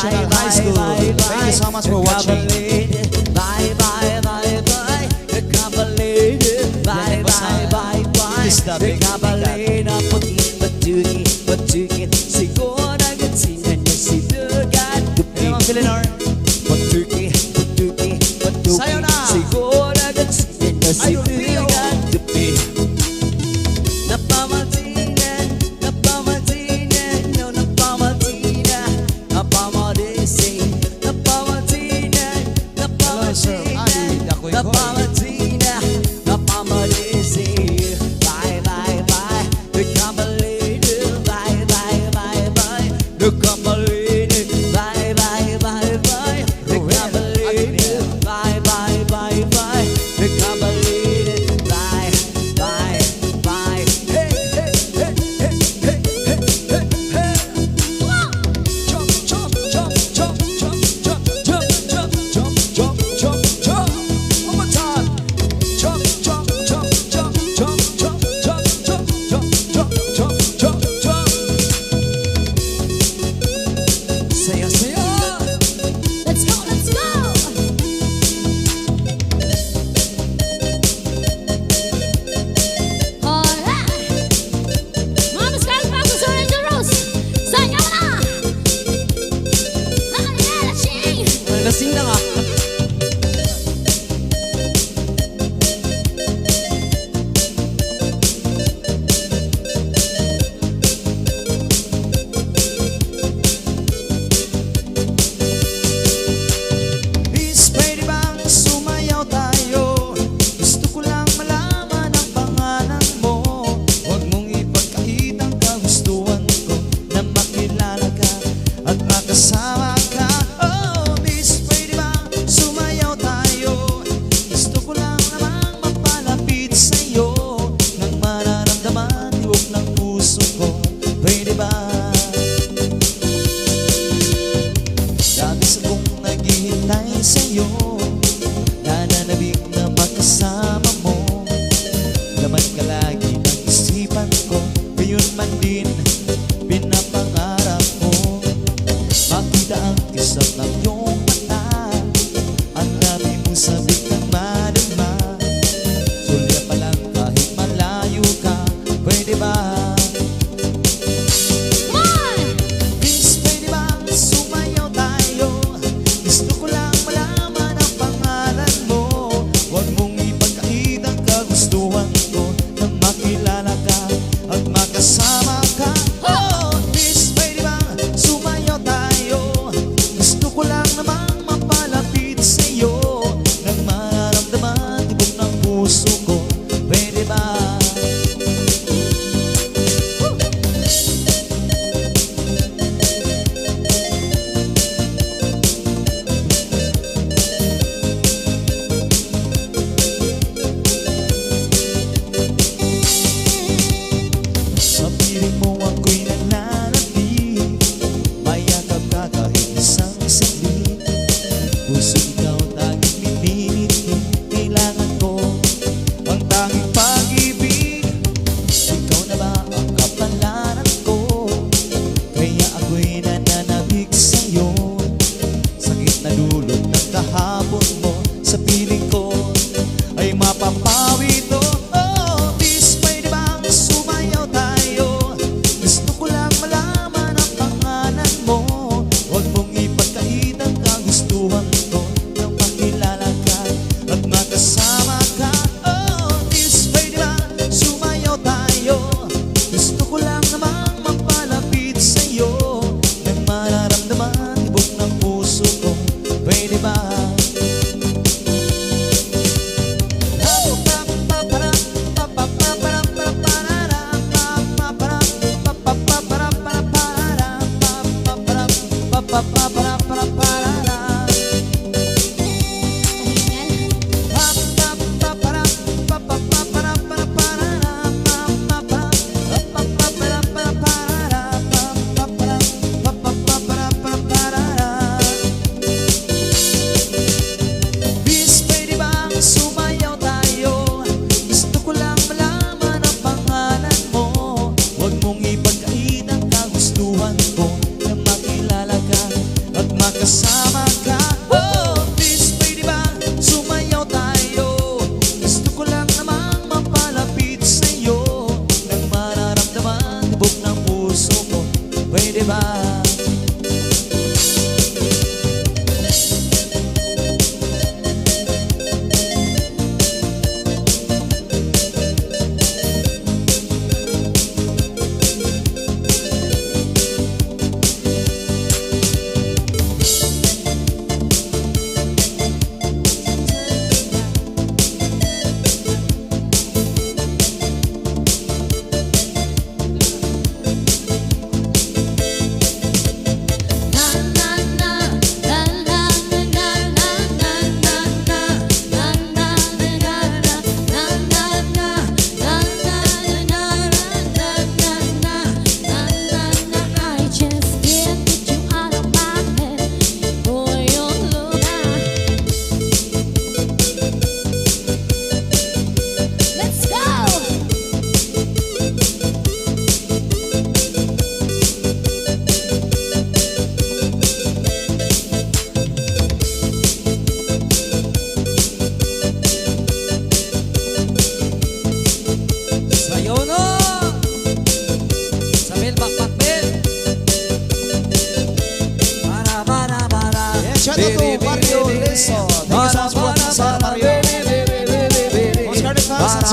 National High School. Thank you so much for watching. Bye bye bye bye. Bye bye bye bye. Kabalena pagin batugi batugi siguro nagsinan niya si Dugan. Eleanor. Batugi batugi batugi siguro nagsinan niya si Dugan. Napamatinan napamatinan no napamatinan napamatisin napamatinan napamatinan napamatinan napamatisin. Bye bye bye. The Kabalena. Bye bye bye bye. The Kabalena. Bye bye bye bye. The Kabalena. Bye bye bye bye. The Kabalena. Bye bye bye. Hey hey hey hey hey hey hey. Jump jump jump jump jump jump jump jump jump jump jump jump. One more time.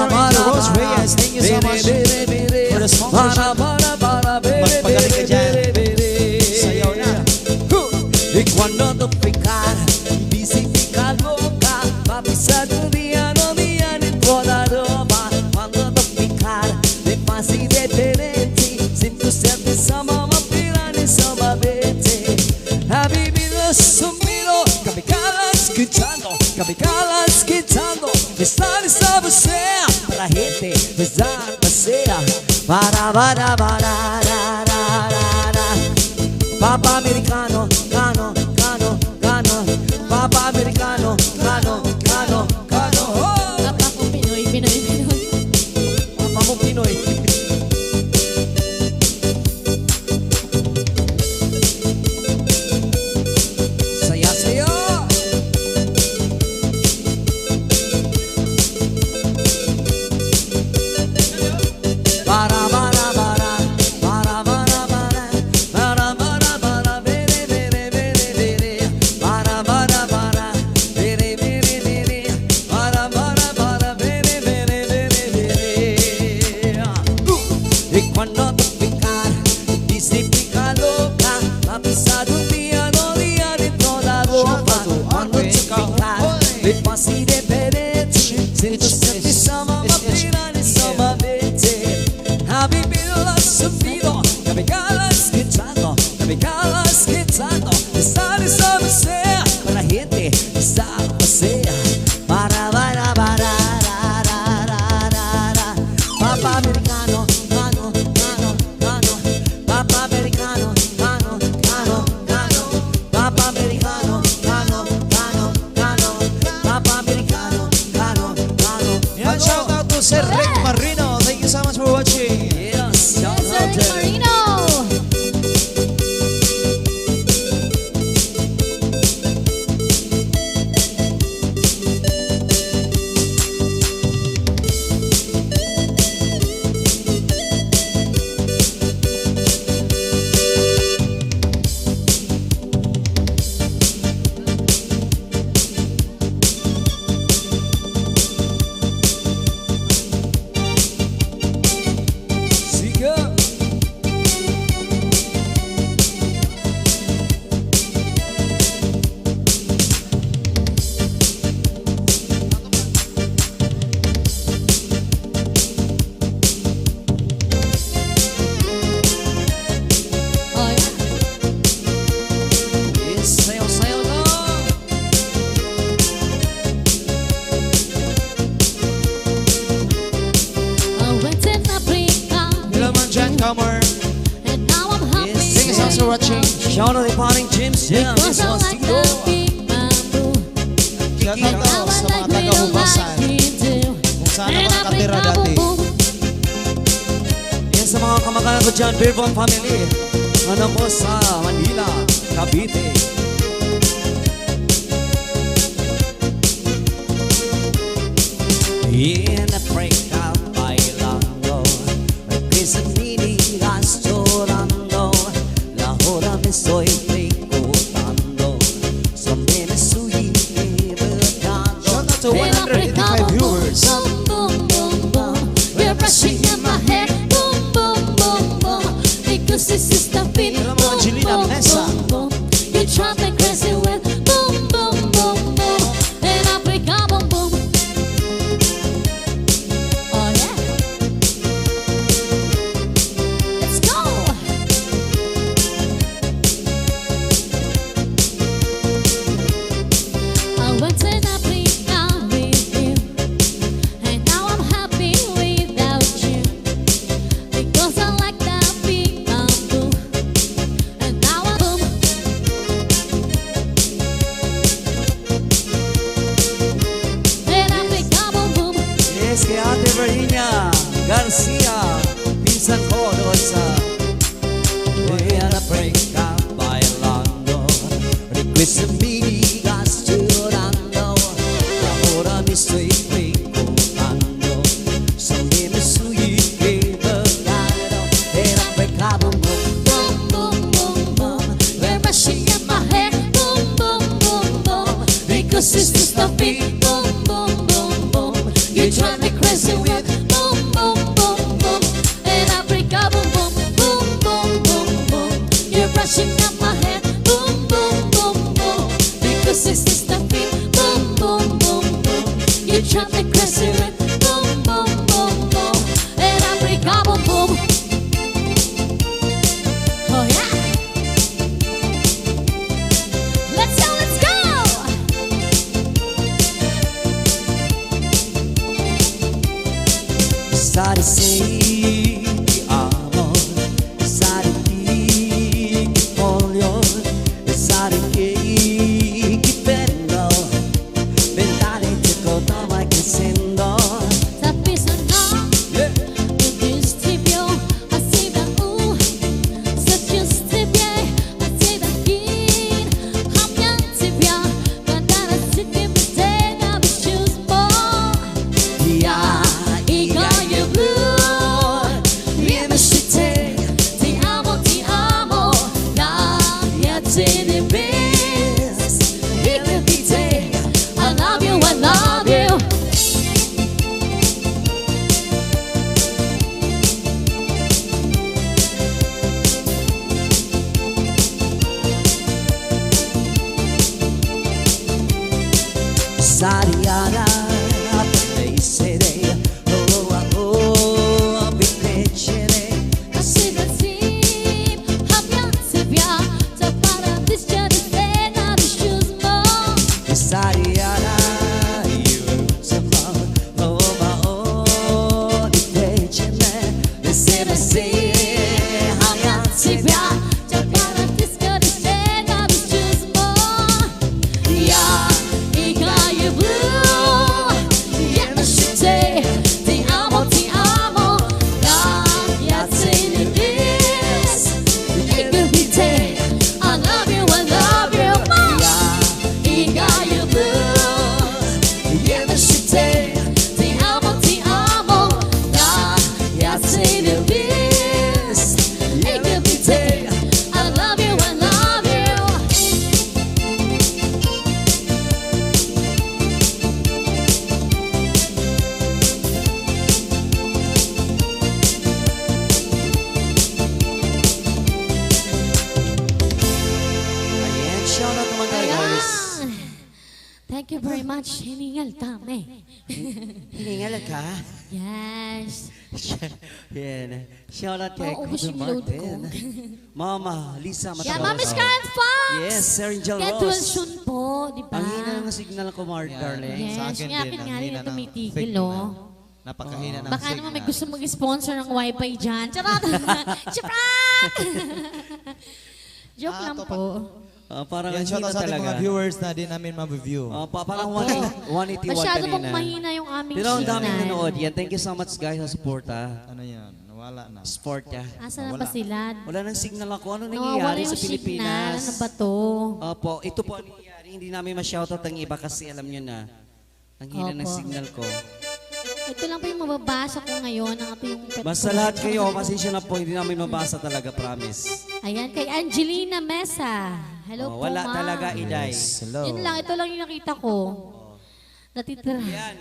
Producer Angel Rose Reyes, thank you so much for the sponsorship. Magpagaling ka dyan. Sayaw na. Y cuando tú picar, y si pica loca, va a pisar tu día, no día ni toda ropa. Cuando tú picar, de fácil de tenerte, sin tu ser de sama, ma pila ni sama vete. Ha vivido sumido, capicalas quitando, estar esta vocea, para gente, estar pasea, para, Papa americano, cano, Papa americano, cano. Papa mo Pinoy. Papa mo Pinoy. Saya. Cuando tú picar, y si pica loca, va a pisar un día, no día de toda ropa. Cuando tú picar, de fácil de perder, sin tu ser de sama, ma pila ni sama vete. Ha vivido la sufrido, capicalas quitando, estar esa sea, para la gente, esa sea, para, Papa americano. Papa americano, cano. Papa americano, cano. Papa americano, cano. Yan, shout out to Sir Rick Marino. Thank you so much for watching. Yes, shout Sir out to Marino. Comer. And now I'm happy. Thank you so much for watching. Shout out the parting James. Yeah, Because this I one's like Tito. the big bamboo. Shout out Now sa I mga like real taga-Hubasan. like you do. Kung saan And ako I nakatira bring dati. boom, boom. Yan sa mga kamag-anak ko dyan, Beerborn family. Ano po sa Manila, Cavite. In a breakout bailando, representinigas llorando, la hora me estoy recordando, son de me suyi Shout out to And I bring 185 viewers. boom, boom, boom, boom. We're brushing in my hair. Boom, boom, boom, boom. Because this is the beat. Hello, mga Angelina Boom, Mesa. boom, boom. You drive me crazy with boom, boom, boom, boom. And I bring boom, boom. Oh yeah. Let's go. I went to the playground with you, and now I'm happy without you. Because I like that big bamboo, and now I'm boom. And I pick up boom boom. Yes, kay Ate Virginia Garcia, pinsan ko doon sa We're a breakout bailando, request amigas llorando, ahora me estoy recordando, son de me suyi quedando. Era pecado, Boom, boom, boom, boom. We're brushing in my hair. Boom, boom, boom, boom. Because this is the beat. Boom, boom, boom, boom. You drive me crazy with something crazy with boom, boom, boom, boom. In Africa, boom, boom. Oh yeah. Let's go, let's go. Sari sei ti amo, sari ti voglio, sari che ti bello, vent'anni ti conto mai che sento. Tapi senang Istibyo Asibang Sejustibye Asibang kin Hamyan tibya Kadara sikim Tena bisyus mo Yeah, Ikaw yung blue Yemeshite, Ti amo Lahat sinibis Ikapite I love you, I love you. Sariana, they say they, bitechere. Kasih-kasih Hamyan tibya Sa paradis jadi Tena bisyus mo Sariana, you somehow, bitechere. Sirasi, hanggang Tibya Sa paradis jadi Tena bisyus mo yeah. Ikaw yung blue Yemeshite Ti amo Lahat sinibis Ikapite I love you, I love you Ikaw yung blue Yemeshite Ti amo Lahat sinibis Ikapite I love you, I love you. Ayan, shout out naman tayo guys. Ayan. Thank you very much. Hiningal tami. Hiningal ka? Yes. Yan. Shout out kay Maubos Kuya yung load ko. Martin. Mama, Lisa Yeah, Matabaras. Mami Scarlet Fox! Yes, Sir Angel Get Ross. well soon po, di ba? Ang hina ng signal ko, Mark, Yeah. darling. Yes, Sa akin yung akin din, nga ang rin hina na ng tumitigil, signal. oh. Napakahina ng Baka naman may signal. gusto mag-sponsor ng wifi dyan. Charot! Charot! Joke lang to po. Parang Yan, ang shout hina out sa ating talaga. mga viewers na di namin ma-view. Parang Opo. 181 Masyado pong kanina. mahina yung aming Pero ang daming signal. nanood. Yan, thank you so much guys sa support Ano yan? Nawala na. Sport ya. Asa na Wala. ba sila? Wala nang signal ako. Ano Nawawala nangyayari yung sa signal. Pilipinas? Ano ba to? Opo, ito po ang nangyayari. Hindi namin ma-shoutout ang iba kasi alam nyo na. Ang hina ng Opo. signal ko. Ito lang po yung mababasa ko ngayon. Ang ito yung Basta lahat kayo, pasensya na po, hindi namin mabasa talaga, promise. Ayan, kay Angelina Mesa. Hello po, Wala ma'am. talaga, Iday. Hello. Yun lang, ito lang yung nakita ko. Natitira. Yan,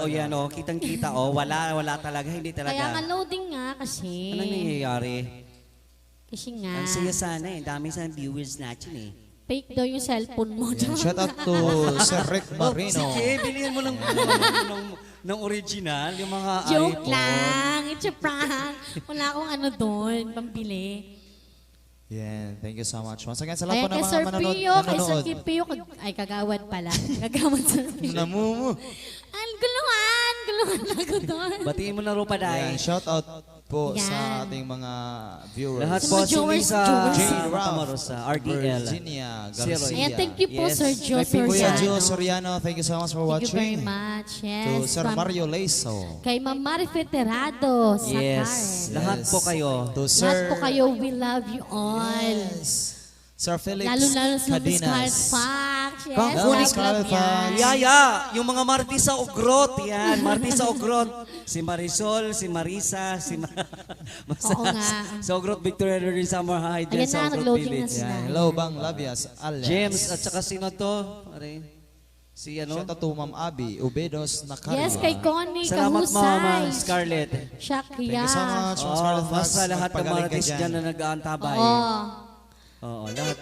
yan o, kitang-kita o, wala talaga, hindi Kaya nga talaga. loading nga kasi. Anong nangyayari? Kasi nga, Ang saya sana eh, dami sa viewers natin eh. fake daw yung cellphone mo. Yan, shout out to Sir Rick Marino. Sige, bilhin mo ng original, yung mga Joke iPhone. lang. It's a prank. Wala akong ano doon, pambili. Yan, thank you so much. Once again, sa lahat Kaya po ng kay mga Sir manonood. Pio, kay Sir Pio, ay kagawad pala. Kagawad Sir Pio. Namumu. Ang guluhan ako doon. Batiin mo na ro pa Yan, dahil. shout out po Yan. sa ating mga viewers. Lahat Sa po mga si viewers, Lisa viewers. Jane Matamoros sa RDL. Virginia Zero. Garcia. Ayan, thank you po, Yes. Sir Joe Kay Kuya Joe Soriano. Soriano, thank you so much for Thank you very watching. much. Yes. To Sir From- Mario Leso. Kay Ma'am Mari Federado sa Yes. car. Lahat po kayo. To Lahat Sir po kayo, we love you all. Yes. Sir Felix Lalo-lalo sa mga Scarlet Cadinas. Fox. Yes, Kung love, kunin love Scarlet yan. Fox. Yaya, yung mga Marti sa Ugrot, yan, Marti sa Ugrot. Si Marisol, si Marisa, si Oo nga. Sa Ugrot, Victoria rin Summer High, dyan Ayan sa na, Ugrot nag-loading na Village. sila. Yan. Hello, Bang Labias. Alias. James, at saka sino to? Pare? Si ano? Shout out to Ma'am Abby Ubedos Nakaria. Yes, kay Connie Salamat Kahusay. Mama Scarlett. Siya, Thank you so much, Ma'am Scarlett Fox. Basta lahat ng Magpagaling ka Martis dyan na nag-aantabay. Oo. Oo, lahat.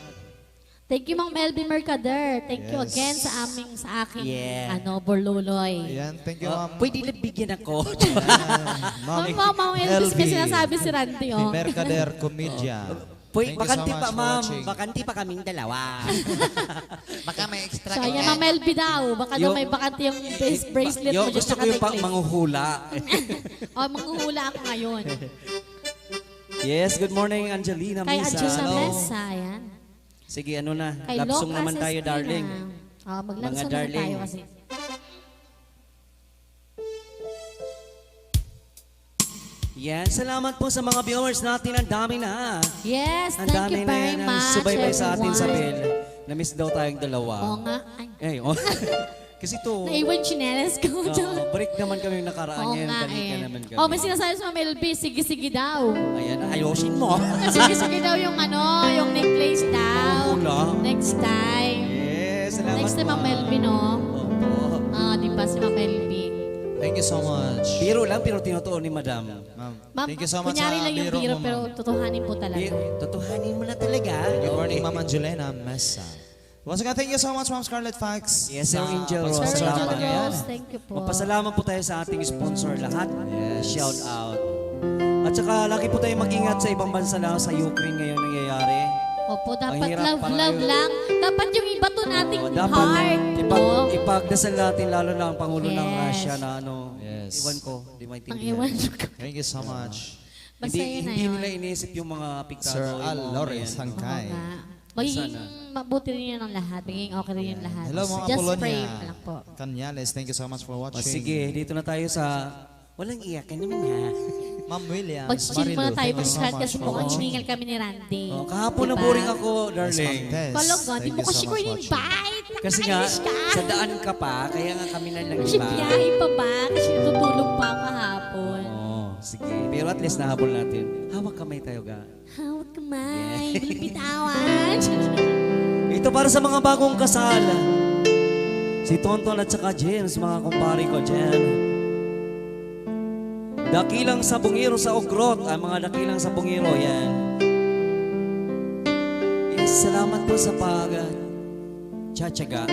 Thank you, Mang Melby Mercader. Thank you Yes. again sa aking, Yeah. Borluloy. Ayan, thank you, ma'am. Pwede na bigyan ako. Mang Elvis, may sinasabi si Randy, oh. Mercader Comedian. Pwede, Thank you so bakanti much pa, for ma'am. watching. Bakanti pa kaming dalawa. Baka may extra So, ayan, Mang Melby daw. Baka daw may bakante yung bracelet mo dyan gusto sa ko yung necklace. manghuhula. Oh, manghuhula ako ngayon. Yes, good morning, Angelina Kay Misa. Adjus sa Hello. mesa, ayan. Sige, ano na. Kay Lapsong Locas naman tayo, Espina. darling. Oh, maglapsong Mga naman darling. tayo kasi. Yan, salamat po sa mga viewers natin. Ang dami na. Yes, Ang thank dami you very na much, subaybay sa atin sa everyone. Bel. Na-miss daw tayong dalawa. Oo nga. Ay, Eh, oh. Kasi to, naiwan chinelas ko. break naman kami nakaraan Oo yan. nga Balikan eh. naman kami. Oh, may sinasabi sa mga LB, sige-sige daw. Ayan, ayusin mo. Sige-sige daw yung yung necklace daw. Wala. Next time. Yes, salamat Next time, po. Mang Melby, no? Opo. Ah, di ba si Mang Melby? Thank you so much. Biro lang, pero tinutuon ni Madam. Ma'am, Ma'am, thank you so much kunyari sa lang yung biro biro, mo, pero ma'am. tutuhanin po talaga. Tutuhanin mo na talaga. Good morning, Ma'am Angelina Mesa. Once again, thank you so much, Ma'am Scarlett Fax. Yes, Sir Angel Rose. Sir Salamat. Angel Ayan. Rose, thank you po. Magpasalamat po tayo sa ating sponsor lahat. Yes. Shout out. At saka lagi po tayo mag-ingat sa ibang bansa lang sa Ukraine ngayon nangyayari. Opo, dapat Ang hirap love, para love yun. lang. Dapat yung iba to nating Dapat heart. no? ipagdasal natin lalo na ang Pangulo ng Yes. Russia na ano. Yes. Iwan ko, di Ang maintindihan. iwan ko. Thank you so much. Basta yun na Hindi yun. nila inisip yung mga apektado. Sir yung Al mga Lawrence yan. Hangkay. Oo nga. Magiging Sana. mabuti rin yun ang lahat. Magiging okay rin yung lahat. Hello, mga Just Apolonia. pray lang po. Canales, thank you so much for O, watching. sige, dito na tayo sa... Walang iyakan naman ha. Ma'am Williams, Mag-chill muna tayo thank you mga so chat much kasi for mukhang watching. hiningal kami ni Randy. Oh, kahapon na Diba? boring ako, darling. Tess, Kaloga, di thank mo you so kasi ko much for watching. in-invite. Kasi nga, Nakainis ka. sa daan ka pa, kaya nga kami na lang Kasi iba. biyahe pa ba? Kasi tutulog pa ako kahapon. Oh, sige. Pero at least nahabol natin. Hawak kamay tayo, ga. Hawak kamay, bilipitawan. Ito para sa mga bagong kasal. Si Tonton at saka James, mga kumpare ko dyan. Dakilang sabungiro sa Ogrot, ang mga dakilang sabungiro, yan. Yes, salamat po sa pag-tsatsaga.